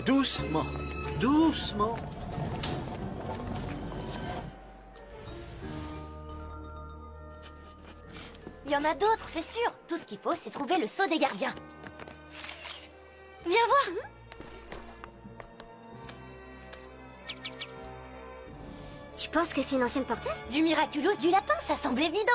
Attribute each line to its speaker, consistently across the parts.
Speaker 1: Doucement, doucement.
Speaker 2: Il y en a d'autres, c'est sûr. Tout ce qu'il faut, c'est trouver le sceau des gardiens. Viens voir.
Speaker 3: Tu penses que c'est une ancienne porteuse?
Speaker 2: Du Miraculous, du lapin, ça semble évident.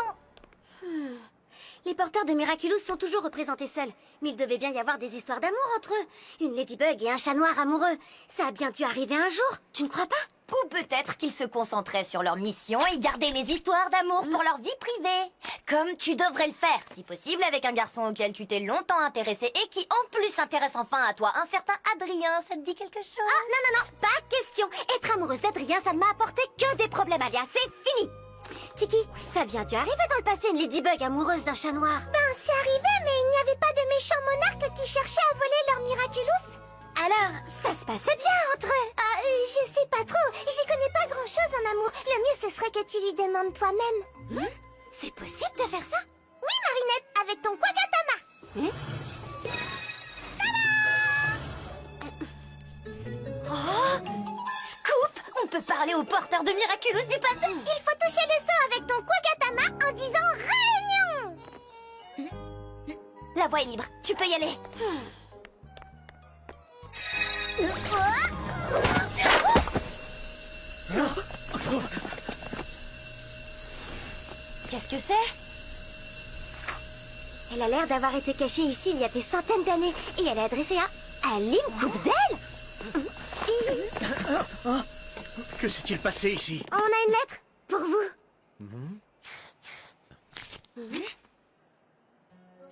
Speaker 3: Les porteurs de Miraculous sont toujours représentés seuls. Mais il devait bien y avoir des histoires d'amour entre eux. Une ladybug et un chat noir amoureux. Ça a bien dû arriver un jour, tu ne crois pas?
Speaker 2: Ou peut-être qu'ils se concentraient sur leur mission et gardaient les histoires d'amour pour leur vie privée. Comme tu devrais le faire, si possible, avec un garçon auquel tu t'es longtemps intéressé et qui en plus s'intéresse enfin à toi, un certain Adrien, ça te dit quelque chose?
Speaker 3: Ah, non, pas question. Être amoureuse d'Adrien, ça ne m'a apporté que des problèmes, Alia. C'est fini. Tiki, ça a bien dû arriver dans le passé, une ladybug amoureuse d'un chat noir. Ben, c'est arrivé, mais il n'y avait pas de méchants monarques qui cherchaient à voler leur Miraculous. Alors, ça se passait bien entre eux. Je sais pas trop. J'y connais pas grand-chose en amour. Le mieux, ce serait que tu lui demandes toi-même. C'est possible de faire ça? Oui, Marinette, avec ton Quagatama.
Speaker 2: Scoop, on peut parler au porteur de Miraculous du passé.
Speaker 3: Il faut toucher le seau avec ton Quagatama en disant réunion.
Speaker 2: La voie est libre, tu peux y aller. Qu'est-ce que c'est?
Speaker 3: Elle a l'air d'avoir été cachée ici il y a des centaines d'années. Et elle est adressée à Aline Coupdel.
Speaker 1: Que s'est-il passé ici?
Speaker 3: On a une lettre pour vous.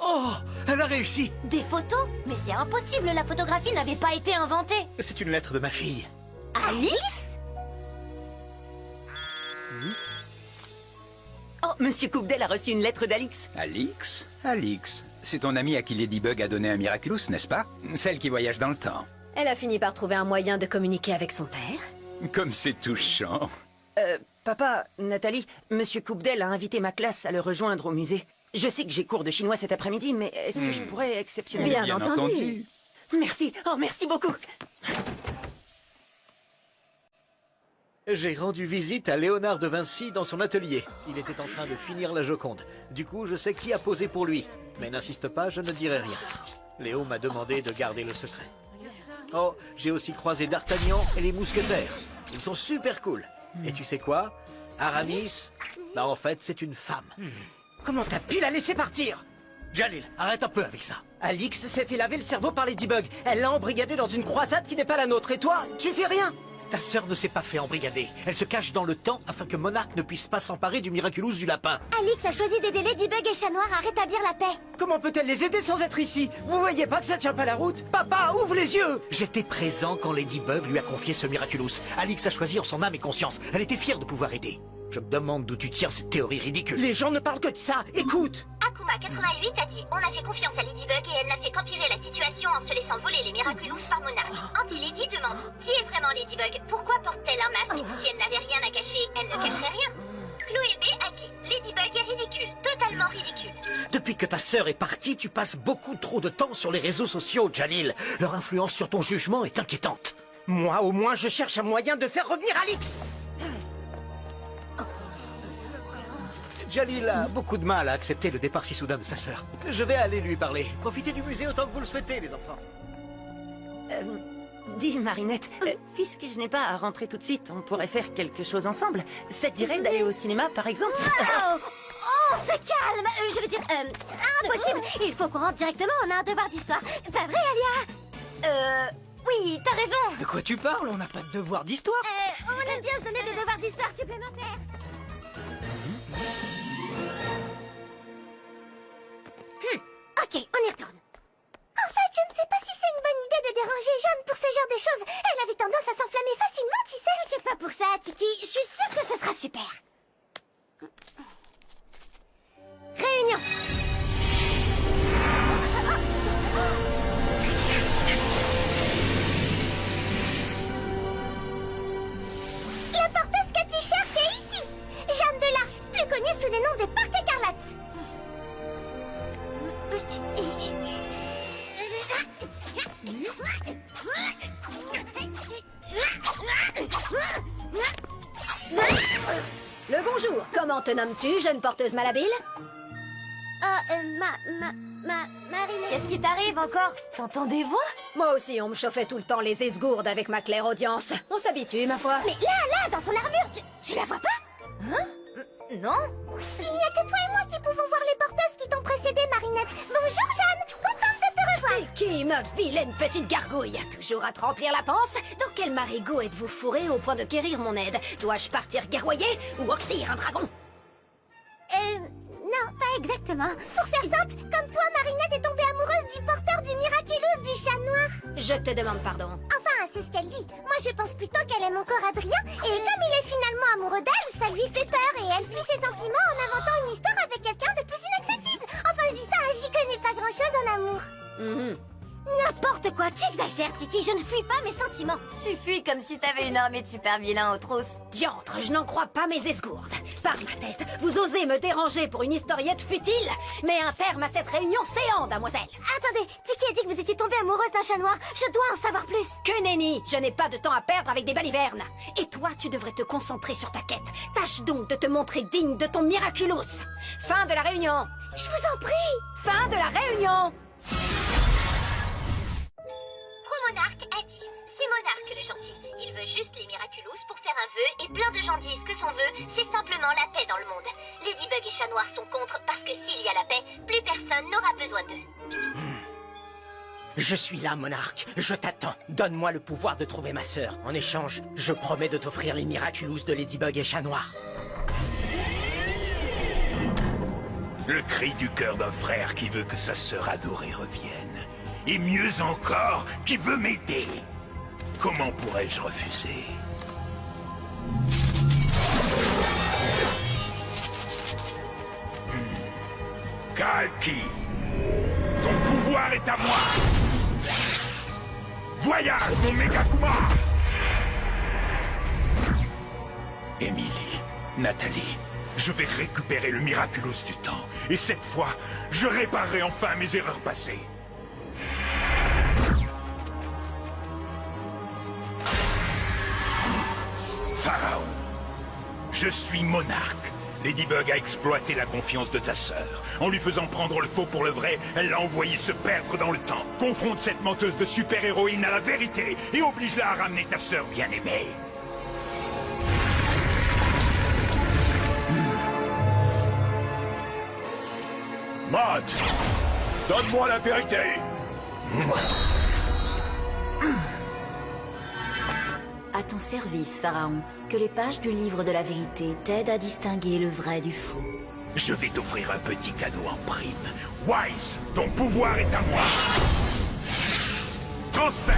Speaker 1: Oh, elle a réussi.
Speaker 2: Des photos? Mais c'est impossible, la photographie n'avait pas été inventée.
Speaker 1: C'est une lettre de ma fille.
Speaker 2: Alix?
Speaker 4: Oh, Monsieur Coupdel a reçu une lettre d'Alix.
Speaker 5: Alix? Alix, c'est ton amie à qui Ladybug a donné un Miraculous, n'est-ce pas? Celle qui voyage dans le temps.
Speaker 6: Elle a fini par trouver un moyen de communiquer avec son père.
Speaker 5: Comme c'est touchant.
Speaker 4: Papa, Nathalie, Monsieur Coupdel a invité ma classe à le rejoindre au musée. Je sais que j'ai cours de chinois cet après-midi, mais est-ce que je pourrais exceptionnellement...
Speaker 6: Bien entendu.
Speaker 4: Merci, oh merci beaucoup.
Speaker 1: J'ai rendu visite à Léonard de Vinci dans son atelier. Il était en train de finir la Joconde. Du coup, je sais qui a posé pour lui. Mais n'insiste pas, je ne dirai rien. Léo m'a demandé de garder le secret. Oh, j'ai aussi croisé D'Artagnan et les mousquetaires. Ils sont super cool. Et tu sais quoi? Aramis, bah en fait, c'est une femme.
Speaker 4: Comment t'as pu la laisser partir?
Speaker 1: Jalil, arrête un peu avec ça.
Speaker 4: Alix s'est fait laver le cerveau par Ladybug. Elle l'a embrigadé dans une croisade qui n'est pas la nôtre. Et toi, tu fais rien?
Speaker 1: Ta sœur ne s'est pas fait embrigader. Elle se cache dans le temps afin que Monarque ne puisse pas s'emparer du Miraculous du lapin.
Speaker 3: Alix a choisi d'aider Ladybug et Chat Noir à rétablir la paix.
Speaker 4: Comment peut-elle les aider sans être ici? Vous voyez pas que ça tient pas la route? Papa, ouvre les yeux!
Speaker 1: J'étais présent quand Ladybug lui a confié ce Miraculous. Alix a choisi en son âme et conscience. Elle était fière de pouvoir aider. Je me demande d'où tu tiens cette théorie ridicule.
Speaker 4: Les gens ne parlent que de ça. Écoute!
Speaker 3: Akuma88 a dit « On a fait confiance à Ladybug et elle n'a fait qu'empirer la situation en se laissant voler les Miraculous par Monarque. » Anti-Lady demande « Qui est vraiment Ladybug? Pourquoi porte-t-elle un masque? Si elle n'avait rien à cacher, elle ne cacherait rien. » Chloé B a dit « Ladybug est ridicule, totalement ridicule. »
Speaker 1: Depuis que ta sœur est partie, tu passes beaucoup trop de temps sur les réseaux sociaux, Jalil. Leur influence sur ton jugement est inquiétante.
Speaker 4: Moi, au moins, je cherche un moyen de faire revenir Alix!
Speaker 1: Jalil a beaucoup de mal à accepter le départ si soudain de sa sœur. Je vais aller lui parler. Profitez du musée autant que vous le souhaitez, les enfants.
Speaker 4: Dis, Marinette, puisque je n'ai pas à rentrer tout de suite, on pourrait faire quelque chose ensemble. Ça te dirait d'aller au cinéma, par exemple?
Speaker 3: Oh, se calme. Je veux dire, impossible. Il faut qu'on rentre directement, on a un devoir d'histoire. Pas vrai, Alia?
Speaker 2: Oui, t'as raison.
Speaker 4: De quoi tu parles? On n'a pas de devoir d'histoire.
Speaker 3: On aime bien se donner des devoirs d'histoire supplémentaires. Ok, on y retourne. En fait, je ne sais pas si c'est une bonne idée de déranger Jeanne pour ce genre de choses. Elle avait tendance à s'enflammer facilement, tu sais. T'inquiète pas pour ça, Tiki. Je suis sûre que ce sera super. Réunion. La porteuse que tu cherches est ici. Jeanne de l'Arche, plus connue sous le nom de Porte Écarlate.
Speaker 6: Le bonjour, comment te nommes-tu, jeune porteuse malhabile?
Speaker 3: Marinette.
Speaker 2: Qu'est-ce qui t'arrive encore? T'entends des voix?
Speaker 6: Moi aussi, on me chauffait tout le temps les esgourdes avec ma claire audience. On s'habitue, ma foi.
Speaker 3: Mais là, dans son armure, tu la vois pas?
Speaker 2: Non?
Speaker 3: Il n'y a que toi et moi qui pouvons voir les porteuses qui t'ont précédé, Marinette. Bonjour, Jeanne. Contente de te revoir.
Speaker 6: Qui, ma vilaine petite gargouille? Toujours à te remplir la panse? Dans quel marigot êtes-vous fourré au point de quérir mon aide? Dois-je partir guerroyer ou oxyre un dragon?
Speaker 3: Non, pas exactement. Pour faire simple, comme toi, Marinette est tombée amoureuse du porteur du Miraculous du chat noir.
Speaker 6: Je te demande pardon.
Speaker 3: Enfin, c'est ce qu'elle dit. Moi, je pense plutôt qu'elle aime encore Adrien, et comme il est finalement amoureux d'elle, ça lui fait peur, et elle fuit ses sentiments en inventant une histoire avec quelqu'un de plus inaccessible. Enfin, je dis ça, j'y connais pas grand-chose en amour. N'importe quoi, tu exagères, Tiki, je ne fuis pas mes sentiments.
Speaker 2: Tu fuis comme si t'avais une armée de super vilains aux trousses.
Speaker 6: Diantre, je n'en crois pas mes esgourdes. Par ma tête, vous osez me déranger pour une historiette futile? Mais un terme à cette réunion séante, damoiselle.
Speaker 3: Attendez, Tiki a dit que vous étiez tombée amoureuse d'un chat noir. Je dois en savoir plus.
Speaker 6: Que nenni, je n'ai pas de temps à perdre avec des balivernes. Et toi, tu devrais te concentrer sur ta quête. Tâche donc de te montrer digne de ton Miraculous. Fin de la réunion.
Speaker 3: Je vous en prie.
Speaker 6: Fin de la réunion.
Speaker 3: Promonarque a dit, c'est Monarque le gentil. Il veut juste les Miraculous pour faire un vœu et plein de gens disent que son vœu, c'est simplement la paix dans le monde. Ladybug et Chat Noir sont contre parce que s'il y a la paix, plus personne n'aura besoin d'eux.
Speaker 7: Je suis là, Monarque. Je t'attends. Donne-moi le pouvoir de trouver ma sœur. En échange, je promets de t'offrir les Miraculous de Ladybug et Chat Noir.
Speaker 8: Le cri du cœur d'un frère qui veut que sa sœur adorée revienne. Et mieux encore, qui veut m'aider. Comment pourrais-je refuser? Kalki, ton pouvoir est à moi. Voyage, mon Megakuma. Émilie, Nathalie, je vais récupérer le Miraculous du temps. Et cette fois, je réparerai enfin mes erreurs passées. Pharaon, je suis Monarque. Ladybug a exploité la confiance de ta sœur. En lui faisant prendre le faux pour le vrai, elle l'a envoyé se perdre dans le temps. Confronte cette menteuse de super-héroïne à la vérité et oblige-la à ramener ta sœur bien-aimée. Matt, donne-moi la vérité.
Speaker 2: À ton service, Pharaon. Que les pages du livre de la vérité t'aident à distinguer le vrai du faux.
Speaker 8: Je vais t'offrir un petit cadeau en prime. Wise, ton pouvoir est à moi. Transfert.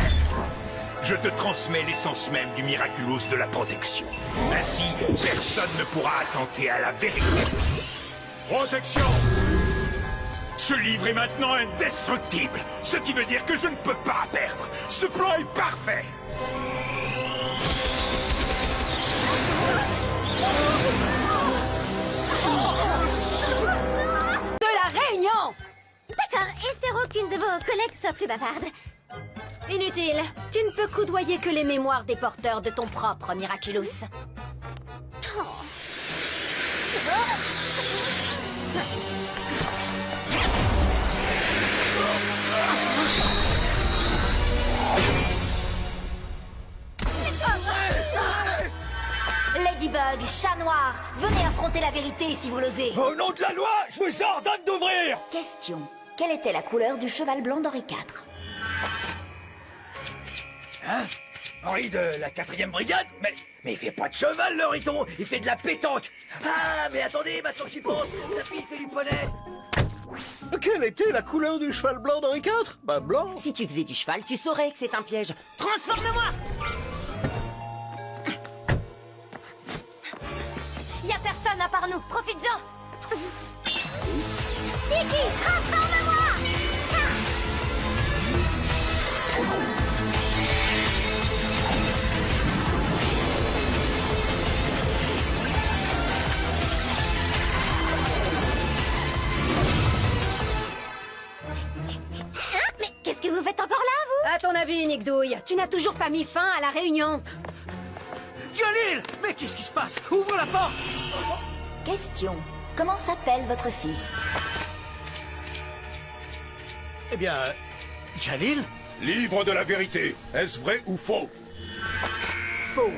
Speaker 8: Je te transmets l'essence même du Miraculous de la protection. Ainsi, personne ne pourra attenter à la vérité. Protection. Ce livre est maintenant indestructible, ce qui veut dire que je ne peux pas perdre. Ce plan est parfait.
Speaker 6: De la réunion.
Speaker 3: D'accord, espérons qu'une de vos collègues soit plus bavarde.
Speaker 6: Inutile. Tu ne peux coudoyer que les mémoires des porteurs de ton propre Miraculous.
Speaker 2: Ladybug, Chat Noir, venez affronter la vérité si vous l'osez.
Speaker 7: Au nom de la loi, je vous ordonne d'ouvrir.
Speaker 2: Question. Quelle était la couleur du cheval blanc d'Henri IV?
Speaker 7: Hein? Henri de la 4e brigade? Mais il fait pas de cheval, le Riton. Il fait de la pétanque. Ah, mais attendez, maintenant j'y pense. Sa fille fait du poney.
Speaker 1: Quelle était la couleur du cheval blanc d'Henri IV? Bah blanc.
Speaker 4: Si tu faisais du cheval, tu saurais que c'est un piège. Transforme-moi!
Speaker 2: Y a personne à part nous, profites-en.
Speaker 3: Tiki, transforme-moi!
Speaker 6: À ton avis, vie, Nick Douille. Tu n'as toujours pas mis fin à la réunion.
Speaker 1: Jalil! Mais qu'est-ce qui se passe? Ouvre la porte!
Speaker 2: Question. Comment s'appelle votre fils?
Speaker 1: Eh bien, Jalil?
Speaker 8: Livre de la vérité, est-ce vrai ou faux?
Speaker 2: Faux.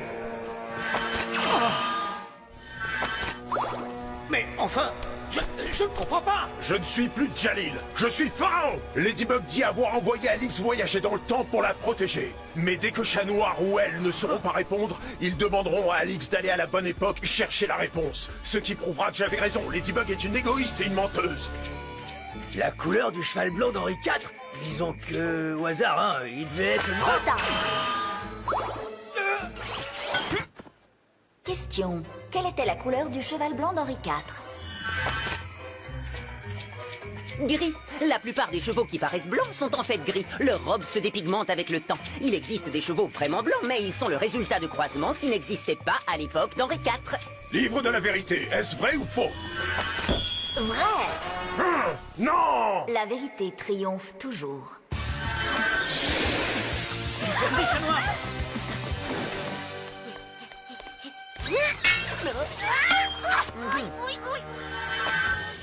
Speaker 1: Mais enfin, je ne comprends pas!
Speaker 8: Je ne suis plus Jalil, je suis Pharaon! Ladybug dit avoir envoyé Alix voyager dans le temps pour la protéger. Mais dès que Chat Noir ou elle ne sauront pas répondre, ils demanderont à Alix d'aller à la bonne époque chercher la réponse. Ce qui prouvera que j'avais raison, Ladybug est une égoïste et une menteuse.
Speaker 7: La couleur du cheval blanc d'Henri IV? Disons que, au hasard, hein, il devait être noir.
Speaker 2: Trop tard. Question. Quelle était la couleur du cheval blanc d'Henri IV?
Speaker 4: Gris. La plupart des chevaux qui paraissent blancs sont en fait gris. Leur robe se dépigmente avec le temps. Il existe des chevaux vraiment blancs, mais ils sont le résultat de croisements qui n'existaient pas à l'époque d'Henri IV.
Speaker 8: Livre de la vérité, est-ce vrai ou faux?
Speaker 2: Vrai.
Speaker 8: Non!
Speaker 2: La vérité triomphe toujours.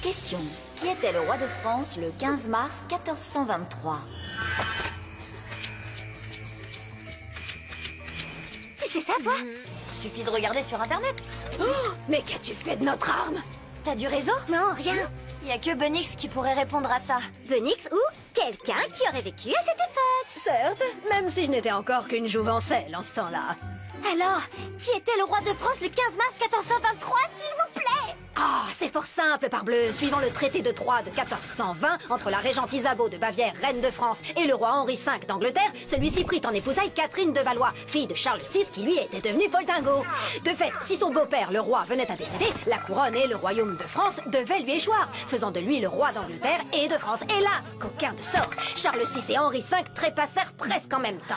Speaker 2: Question. Qui était le roi de France le 15 mars 1423?
Speaker 3: Tu sais ça, toi?
Speaker 2: Suffit de regarder sur Internet.
Speaker 6: Mais qu'as-tu fait de notre arme?
Speaker 2: T'as du réseau?
Speaker 3: Non, rien.
Speaker 2: Y a que Bunix qui pourrait répondre à ça.
Speaker 3: Bunix ou quelqu'un qui aurait vécu à cette époque.
Speaker 6: Certes, même si je n'étais encore qu'une jouvencelle en ce temps-là.
Speaker 3: Alors, qui était le roi de France le 15 mars 1423, s'il vous plaît?
Speaker 6: Ah, c'est fort simple, parbleu. Suivant le traité de Troyes de 1420, entre la régente Isabeau de Bavière, reine de France, et le roi Henri V d'Angleterre, celui-ci prit en épousailles Catherine de Valois, fille de Charles VI, qui lui était devenu Foldingo. De fait, si son beau-père, le roi, venait à décéder, la couronne et le royaume de France devaient lui échoir, faisant de lui le roi d'Angleterre et de France. Hélas, qu'aucun de sort. Charles VI et Henri V trépassèrent presque en même temps.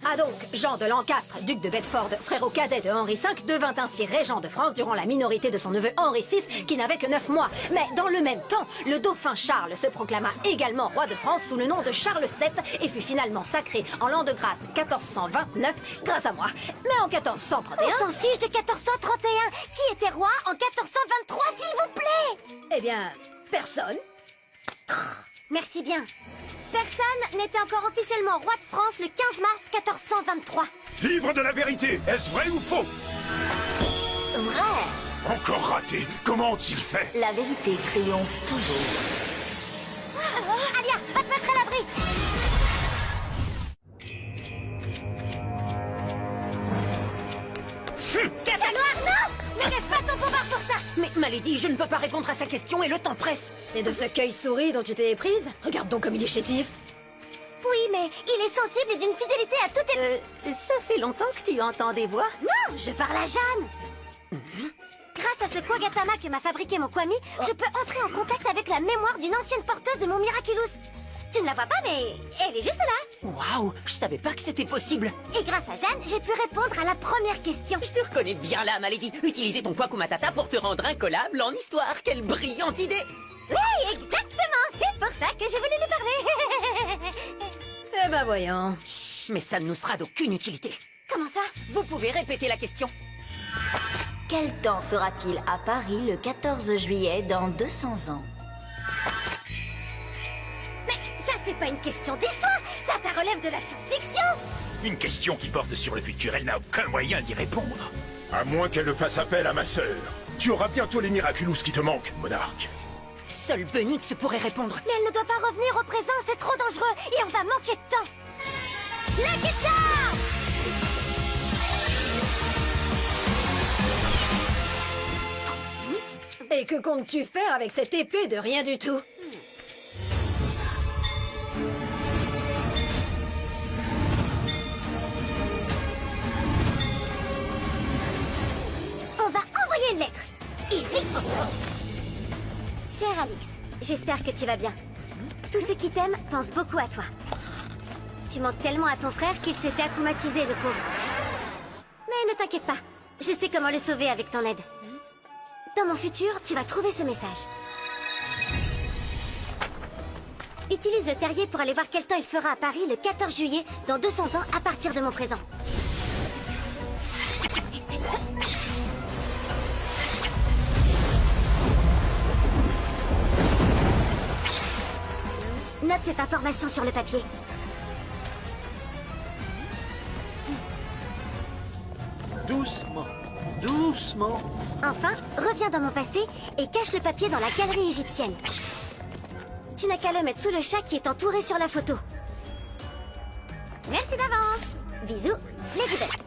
Speaker 6: Ah donc, Jean de Lancastre, duc de Bedford, frère au cadet de Henri V, devint ainsi régent de France durant la minorité de son neveu Henri VI, qui n'avait que 9 mois. Mais dans le même temps, le dauphin Charles se proclama également roi de France sous le nom de Charles VII et fut finalement sacré en l'an de grâce 1429 grâce à moi. Mais en 1431...
Speaker 3: On s'en fiche de 1431. Qui était roi en 1423, s'il vous plaît?
Speaker 6: Eh bien, personne.
Speaker 3: Merci bien. Personne n'était encore officiellement roi de France le 15 mars 1423.
Speaker 8: Livre de la vérité, est-ce vrai ou faux?
Speaker 2: Vrai.
Speaker 8: Encore raté, comment ont-ils fait?
Speaker 2: La vérité triomphe toujours.
Speaker 3: Alia, va te mettre à l'abri. Chat noir, non! Ne gâche pas ton pouvoir pour ça.
Speaker 4: Mais Malédie, je ne peux pas répondre à sa question et le temps presse.
Speaker 6: C'est de ce cueil-souris dont tu t'es éprise? Regarde donc comme il est chétif.
Speaker 3: Oui, mais il est sensible et d'une fidélité à toutes les...
Speaker 4: Ça fait longtemps que tu entends des voix.
Speaker 3: Non, je parle à Jeanne. Grâce à ce Quagatama que m'a fabriqué mon Kwami, je peux entrer en contact avec la mémoire d'une ancienne porteuse de mon Miraculous. Tu ne la vois pas, mais elle est juste là.
Speaker 4: Waouh, je savais pas que c'était possible.
Speaker 3: Et grâce à Jeanne, j'ai pu répondre à la première question.
Speaker 4: Je te reconnais bien là, Malédie. Utiliser ton Kwakuma Matata pour te rendre incollable en histoire. Quelle brillante idée!
Speaker 3: Oui, exactement. C'est pour ça que j'ai voulu lui parler.
Speaker 6: Eh ben voyons.
Speaker 4: Chut, mais ça ne nous sera d'aucune utilité.
Speaker 3: Comment ça?
Speaker 4: Vous pouvez répéter la question?
Speaker 2: Quel temps fera-t-il à Paris le 14 juillet dans 200 ans?
Speaker 3: Mais ça, c'est pas une question d'histoire. Ça relève de la science-fiction.
Speaker 8: Une question qui porte sur le futur, elle n'a aucun moyen d'y répondre. À moins qu'elle ne fasse appel à ma sœur. Tu auras bientôt les Miraculous qui te manquent, monarque.
Speaker 4: Seul Bunix pourrait répondre.
Speaker 3: Mais elle ne doit pas revenir au présent, c'est trop dangereux et on va manquer de temps. Lucky Charm!
Speaker 6: Et que comptes-tu faire avec cette épée de rien du tout?
Speaker 3: On va envoyer une lettre. Et vite! Cher Alix, j'espère que tu vas bien. Tous ceux qui t'aiment pensent beaucoup à toi. Tu manques tellement à ton frère qu'il s'est fait akumatiser, le pauvre. Mais ne t'inquiète pas, je sais comment le sauver avec ton aide. Dans mon futur, tu vas trouver ce message. Utilise le terrier pour aller voir quel temps il fera à Paris le 14 juillet, dans 200 ans à partir de mon présent. Note cette information sur le papier.
Speaker 1: Doucement, doucement.
Speaker 3: Enfin, reviens dans mon passé et cache le papier dans la galerie égyptienne. Tu n'as qu'à le mettre sous le chat qui est entouré sur la photo. Merci d'avance. Bisous, Ladybug.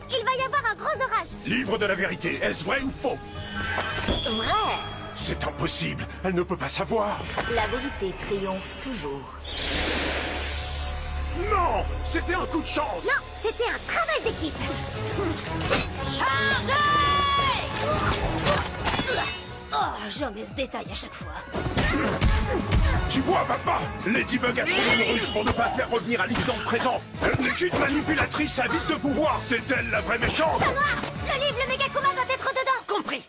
Speaker 3: Il va y avoir un gros orage.
Speaker 8: Livre de la vérité, est-ce vrai ou faux?
Speaker 2: Vrai.
Speaker 8: C'est impossible, elle ne peut pas savoir.
Speaker 2: La vérité triomphe toujours.
Speaker 8: Non, c'était un coup de chance.
Speaker 3: Non, c'était un travail d'équipe.
Speaker 6: Oh, jamais ce détail à chaque fois.
Speaker 8: Tu vois, papa, Ladybug a trop de ruse pour ne pas faire revenir Alix dans le présent. Elle n'est qu'une manipulatrice à vide de pouvoir, c'est elle la vraie méchante.
Speaker 3: Chat noir, le livre, le Megakuma doit être dedans.
Speaker 4: Compris.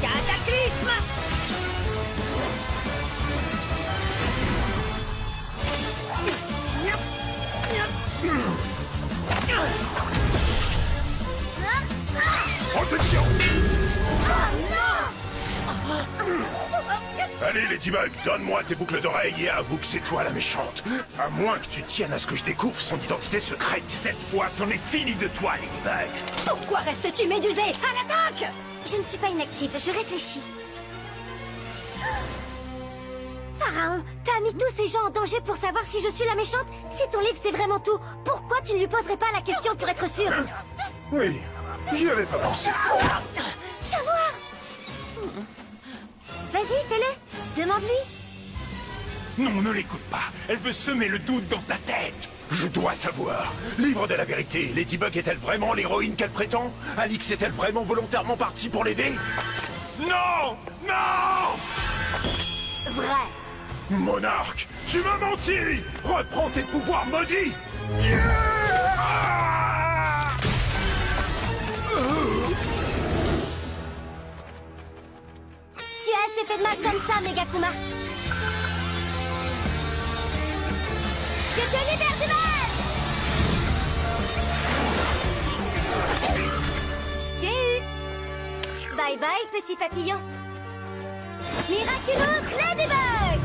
Speaker 4: Cataclysme.
Speaker 8: Protection. Allez, Ladybug, donne-moi tes boucles d'oreilles et avoue que c'est toi la méchante. À moins que tu tiennes à ce que je découvre son identité secrète. Cette fois, c'en est fini de toi, Ladybug.
Speaker 6: Pourquoi restes-tu médusé? À l'attaque!
Speaker 3: Je ne suis pas inactive, je réfléchis. Pharaon, t'as mis tous ces gens en danger pour savoir si je suis la méchante? Si ton livre c'est vraiment tout, pourquoi tu ne lui poserais pas la question pour être sûr?
Speaker 8: Oui, j'y avais pas pensé.
Speaker 3: Chat noir! Vas-y, fais-le. Demande-lui.
Speaker 8: Non, ne l'écoute pas. Elle veut semer le doute dans ta tête. Je dois savoir. Livre de la vérité, Ladybug est-elle vraiment l'héroïne qu'elle prétend? Alix est-elle vraiment volontairement partie pour l'aider? Non! Non!
Speaker 2: Vrai.
Speaker 8: Monarque, tu m'as menti! Reprends tes pouvoirs maudits!
Speaker 3: Tu as assez fait de mal comme ça, Megakuma. Je te libère du mal! Je t'ai eu. Bye bye, petit papillon. Miraculous Ladybug!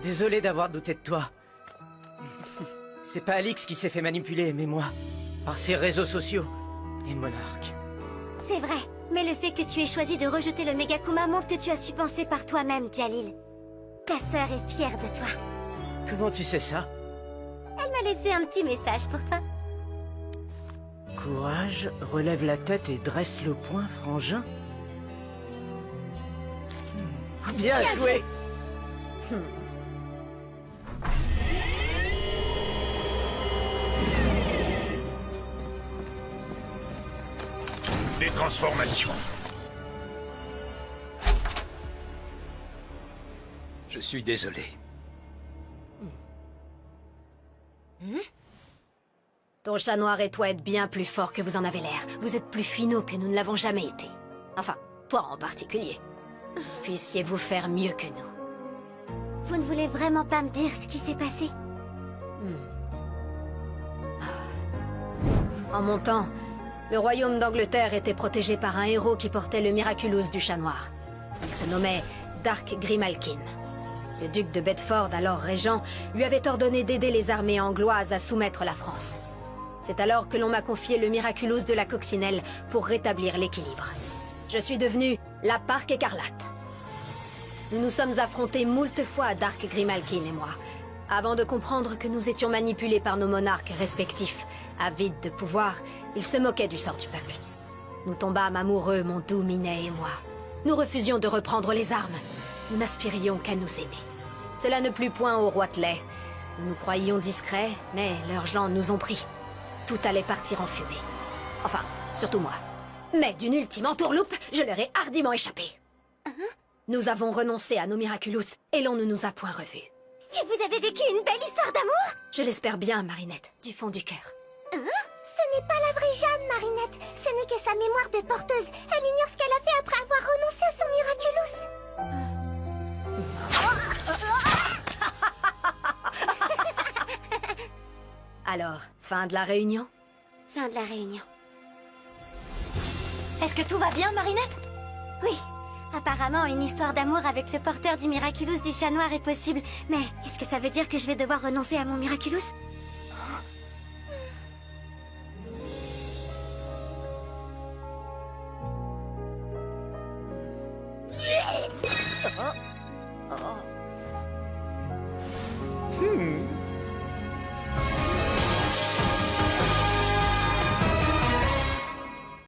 Speaker 4: Désolé d'avoir douté de toi. C'est pas Alix qui s'est fait manipuler, mais moi. Par ses réseaux sociaux et le monarque.
Speaker 3: C'est vrai, mais le fait que tu aies choisi de rejeter le Megakuma montre que tu as su penser par toi-même, Jalil. Ta sœur est fière de toi.
Speaker 4: Comment tu sais ça?
Speaker 3: Elle m'a laissé un petit message pour toi.
Speaker 4: Courage, relève la tête et dresse le poing, frangin. Bien joué.
Speaker 8: Des transformations.
Speaker 5: Je suis désolé.
Speaker 6: Ton chat noir et toi êtes bien plus forts que vous en avez l'air. Vous êtes plus finaux que nous ne l'avons jamais été. Enfin, toi en particulier. Puissiez-vous faire mieux que nous.
Speaker 3: Vous ne voulez vraiment pas me dire ce qui s'est passé?
Speaker 6: En mon temps, le royaume d'Angleterre était protégé par un héros qui portait le Miraculous du chat noir. Il se nommait Dark Grimalkin. Le duc de Bedford, alors régent, lui avait ordonné d'aider les armées angloises à soumettre la France. C'est alors que l'on m'a confié le Miraculous de la coccinelle pour rétablir l'équilibre. Je suis devenue la Parque écarlate. Nous nous sommes affrontés moult fois, Dark Grimalkin et moi, avant de comprendre que nous étions manipulés par nos monarques respectifs. Avides de pouvoir, ils se moquaient du sort du peuple. Nous tombâmes amoureux, mon doux Minet et moi. Nous refusions de reprendre les armes. Nous n'aspirions qu'à nous aimer. Cela ne plut point au roi Tlay. Nous nous croyions discrets, mais leurs gens nous ont pris. Tout allait partir en fumée. Enfin, surtout moi. Mais d'une ultime entourloupe, je leur ai hardiment échappé. Nous avons renoncé à nos Miraculous et l'on ne nous a point revus.
Speaker 3: Et vous avez vécu une belle histoire d'amour?
Speaker 6: Je l'espère bien, Marinette, du fond du cœur.
Speaker 3: Hein? Ce n'est pas la vraie Jeanne, Marinette. Ce n'est que sa mémoire de porteuse. Elle ignore ce qu'elle a fait après avoir renoncé à son Miraculous.
Speaker 6: Alors, fin de la réunion?
Speaker 3: Fin de la réunion.
Speaker 2: Est-ce que tout va bien, Marinette?
Speaker 3: Oui. Apparemment, une histoire d'amour avec le porteur du Miraculous du chat noir est possible. Mais est-ce que ça veut dire que je vais devoir renoncer à mon Miraculous?
Speaker 4: Oh.